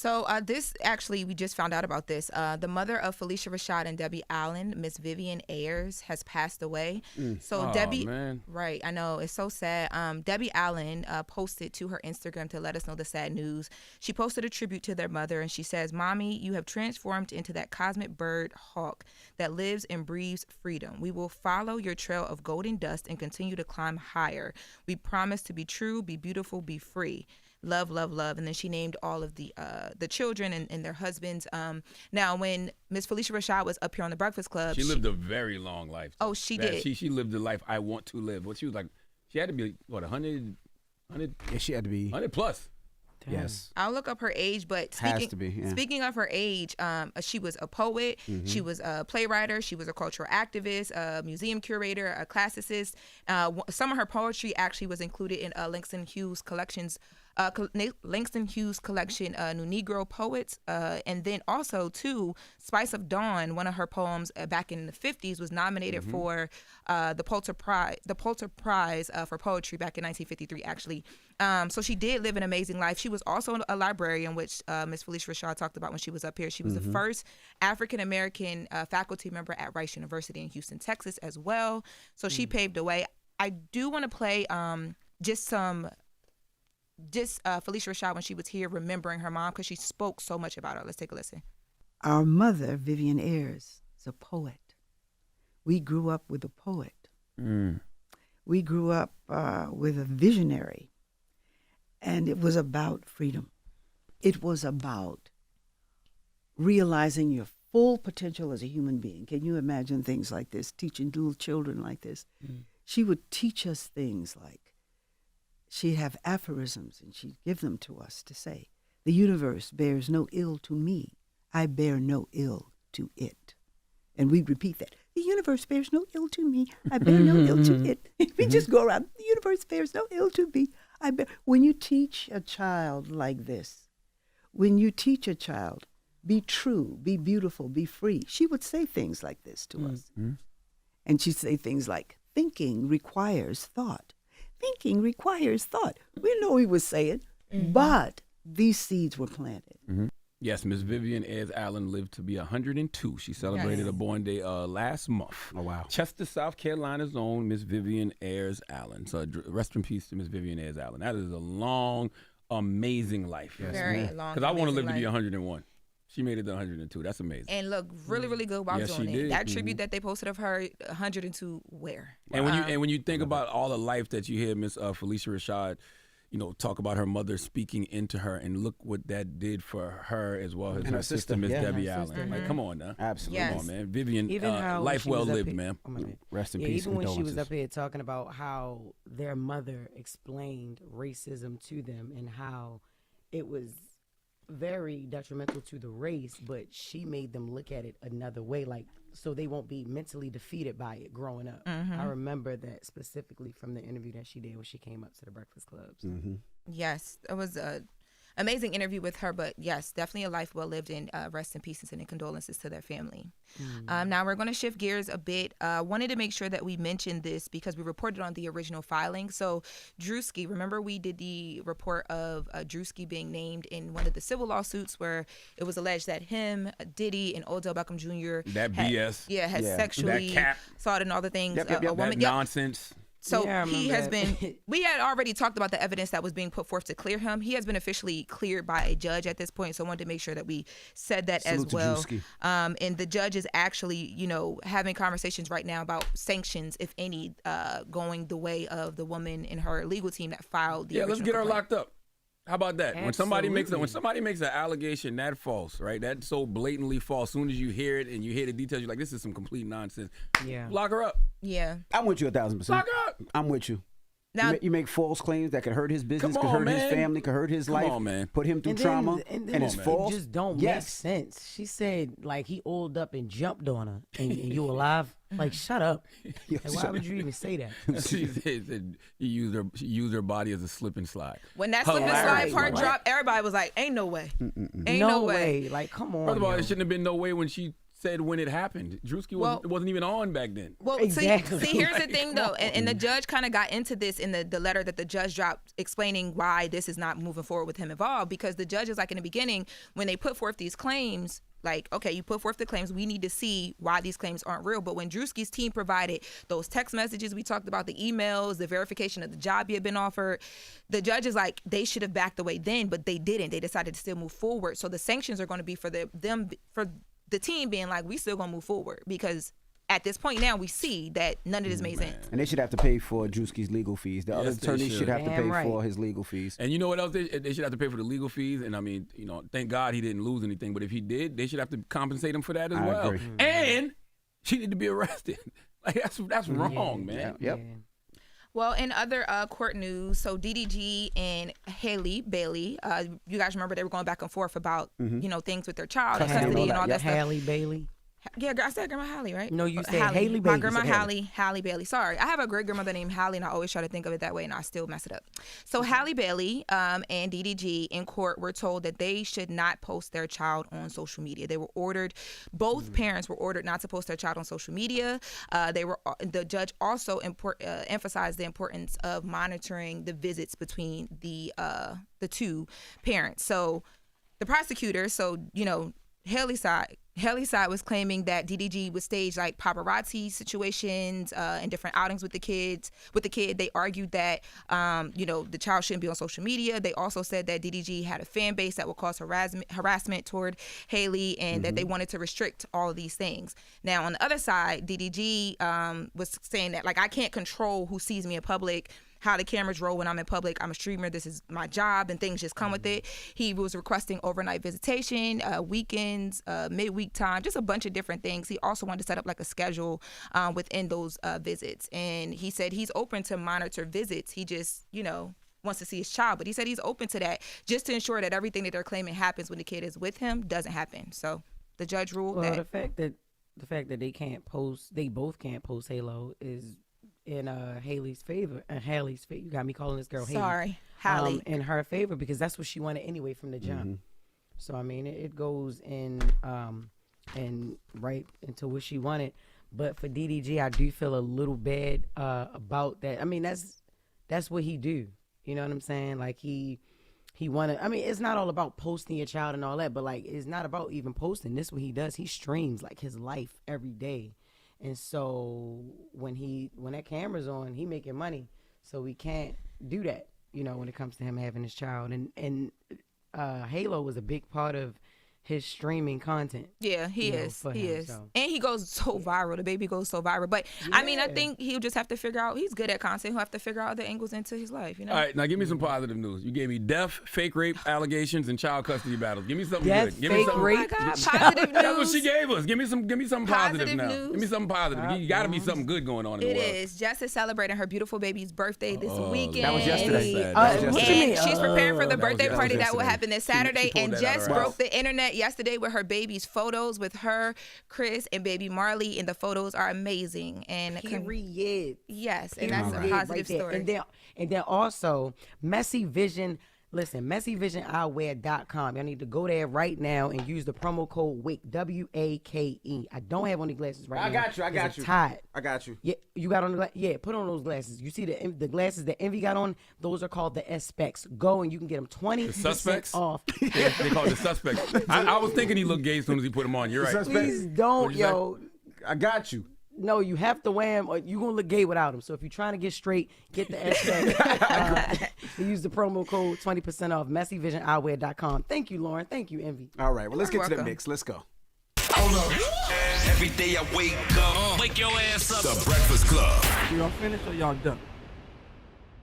So this actually, we just found out about this. The mother of Phylicia Rashad and Debbie Allen, Miss Vivian Ayers, has passed away. So Debbie, man. right? I know, it's so sad. Debbie Allen posted to her Instagram to let us know the sad news. She posted a tribute to their mother, and she says, "Mommy, you have transformed into that cosmic bird hawk that lives and breathes freedom. We will follow your trail of golden dust and continue to climb higher. We promise to be true, be beautiful, be free. Love, love, love." And then she named all of the children and their husbands. Now, when Miss Phylicia Rashad was up here on the Breakfast Club, she lived a very long life. Oh, she did. She lived the life I want to live. What she was like, she had to be what 100. Yeah, she had to be 100 plus. Damn. Yes. I'll look up her age, but speaking of her age, she was a poet, she was a playwright, she was a cultural activist, a museum curator, a classicist. Some of her poetry actually was included in Langston Hughes' collections. Langston Hughes' collection, New Negro Poets, and then also too, Spice of Dawn, one of her poems back in the 50s, was nominated for the Pulitzer Prize for poetry back in 1953. Actually, so she did live an amazing life. She was also a librarian, which Miss Phylicia Rashad talked about when she was up here. She was the first African American faculty member at Rice University in Houston, Texas, as well. So she paved the way. I do want to play Phylicia Rashad when she was here remembering her mom, because she spoke so much about her. Let's take a listen. Our mother, Vivian Ayers, is a poet. We grew up with a poet. We grew up with a visionary, and it was about freedom. It was about realizing your full potential as a human being. Can you imagine things like this, teaching little children like this? She would teach us things like, she'd have aphorisms, and she'd give them to us to say, "The universe bears no ill to me. I bear no ill to it." And we'd repeat that. "The universe bears no ill to me. I bear no ill to it." We just go around. "The universe bears no ill to me. I bear." When you teach a child like this, when you teach a child, be true, be beautiful, be free, she would say things like this to us. And she'd say things like, "Thinking requires thought. Thinking requires thought." We know he was saying, but these seeds were planted. Yes, Miss Vivian Ayers Allen lived to be 102. She celebrated a born day last month. Oh, wow. Chester, South Carolina's own Miss Vivian Ayers Allen. So rest in peace to Miss Vivian Ayers Allen. That is a long, amazing life. Yes, very long. Because I want to live to be 101. She made it to 102. That's amazing. And look really, really good while Yes, doing she it. did. That tribute that they posted of her, 102, where? And when you think about all the life that you hear Miss Phylicia Rashad, talk about her mother speaking into her, and look what that did for her as well as her sister, Miss Debbie Allen. Like, come on now. Absolutely. Come on, man. Vivian, Even how life she well was up lived, here- man. Oh, my bad. Rest in Yeah, peace. even when she was Condolences. up here talking about how their mother explained racism to them and how it was very detrimental to the race, but she made them look at it another way, like so they won't be mentally defeated by it growing up. I remember that specifically from the interview that she did when she came up to the Breakfast Clubs. Yes, it was a amazing interview with her, but yes, definitely a life well lived, and rest in peace and condolences to their family. Now we're going to shift gears a bit. Wanted to make sure that we mentioned this because we reported on the original filing. So Druski, remember we did the report of Druski being named in one of the civil lawsuits where it was alleged that him, Diddy, and Odell Beckham Jr. That BS. had sexually That cap. assaulted and all the things. Yep. A woman, That nonsense. So Yeah, I he has remember been, we had already talked about the evidence that was being put forth to clear him. He has been officially cleared by a judge at this point. So I wanted to make sure that we said that Salute as to well. Druski. And the judge is actually, having conversations right now about sanctions, if any, going the way of the woman and her legal team that filed the Let's original get her complaint. locked up. How about that? When somebody makes Absolutely. an allegation that false, right? That's so blatantly false. As soon as you hear it and you hear the details, you're like, this is some complete nonsense. Yeah. Lock her up. Yeah. I'm with you 1,000%. Lock her up. I'm with you. Now, You make false claims that could hurt his business, Come could on, hurt his man. family, could hurt his Come life, on, man. put him through trauma, and it's man. false. It just don't make Yes. sense. She said like he oiled up and jumped on her, and you alive? Like, shut up. Like, why would you even say that? She said she used her body as a slip and slide. when that slip and slide Hilarious. part Right. dropped, everybody was like, ain't no way. Ain't no way. Like, come on. First of all, yo. it shouldn't have been no way when she said when it happened. Druski wasn't even on back then. Well, exactly. see, here's the thing, though, and the judge kind of got into this in the letter that the judge dropped explaining why this is not moving forward with him involved, because the judge is like in the beginning, when they put forth these claims, like, okay, you put forth the claims, we need to see why these claims aren't real. But when Druski's team provided those text messages, we talked about the emails, the verification of the job he had been offered, the judge is like, they should have backed away then, but they didn't. They decided to still move forward. So the sanctions are going to be for the team being like, we still gonna move forward, because at this point now we see that none of this made sense. And they should have to pay for Druski's legal fees. The other attorneys should have to pay for his legal fees. And you know what else? They should have to pay for the legal fees. And I mean, thank God he didn't lose anything. But if he did, they should have to compensate him for that as well. Agree. And she need to be arrested. Like that's wrong, man. Yep. Well, in other court news, so DDG and Halle Bailey, you guys remember they were going back and forth about things with their child, custody and all that stuff. Halle Bailey. Yeah, I said Grandma Halle, right? No, you said Halle Bailey. My grandma Halle Bailey. Sorry, I have a great grandmother named Halle, and I always try to think of it that way, and I still mess it up. So Halle Bailey and DDG in court were told that they should not post their child on social media. They were ordered, both parents were ordered not to post their child on social media. The judge also emphasized the importance of monitoring the visits between the two parents. So the prosecutor, Haley's side was claiming that DDG would stage like paparazzi situations and different outings with the kid. They argued that the child shouldn't be on social media. They also said that DDG had a fan base that would cause harassment toward Halle, and that they wanted to restrict all of these things. Now on the other side, DDG was saying that, like, I can't control who sees me in public, how the cameras roll when I'm in public. I'm a streamer. This is my job, and things just come with it. He was requesting overnight visitation, weekends, midweek time, just a bunch of different things. He also wanted to set up like a schedule within those visits. And he said he's open to monitor visits. He just, wants to see his child. But he said he's open to that just to ensure that everything that they're claiming happens when the kid is with him doesn't happen. So the judge ruled that. The fact that they both can't post Halo is in Haley's favor. You got me calling this girl Haley. Sorry, Halle. In her favor, because that's what she wanted anyway from the jump. So I mean, it goes in right into what she wanted. But for DDG, I do feel a little bad about that. I mean, that's what he do. You know what I'm saying? Like he wanted. I mean, it's not all about posting your child and all that, but like it's not about even posting. This is what he does. He streams like his life every day. And so when that camera's on, he making money. So we can't do that, when it comes to him having his child. And Halo was a big part of his streaming content. Yeah, he is. So. And he goes so viral. The baby goes so viral. But I mean, I think he'll just have to figure out, he's good at content. He'll have to figure out other angles into his life, All right, now give me some positive news. You gave me death, fake rape allegations, and child custody battles. Give me something good. Give me something. Oh my God, positive news. That's what she gave us. Give me something positive now. News. Give me something positive. You got to be something good going on in the world. It is. Jess is celebrating her beautiful baby's birthday this weekend. That was yesterday. What you mean? She's preparing for the birthday party that will happen this Saturday. And Jess broke the internet yesterday with her baby's photos with her, Chris, and baby Marley, and the photos are amazing. And yes, and that's a positive story. And then also Messy Vision. Listen, messyvisioneyewear.com. Y'all need to go there right now and use the promo code WAKE, WAKE. I don't have on the glasses right now. I got you. Tied. I got you. Yeah, you got on the glasses? Yeah, put on those glasses. You see the glasses that Envy got on? Those are called the S-Specs. Go and you can get them 20% off. Yeah, they call it the Suspects. I was thinking he looked gay as soon as he put them on. You're right. Please don't, yo. I got you. No, you have to wear them or you're going to look gay without them. So if you're trying to get straight, get the S-Specs. Use the promo code 20% off, messyvisioneyewear.com. Thank you, Lauren. Thank you, Envy. All right, well, let's get to the mix. Let's go. Hold up. Every day I wake up. Wake your ass up. The Breakfast Club. Y'all finished or y'all done?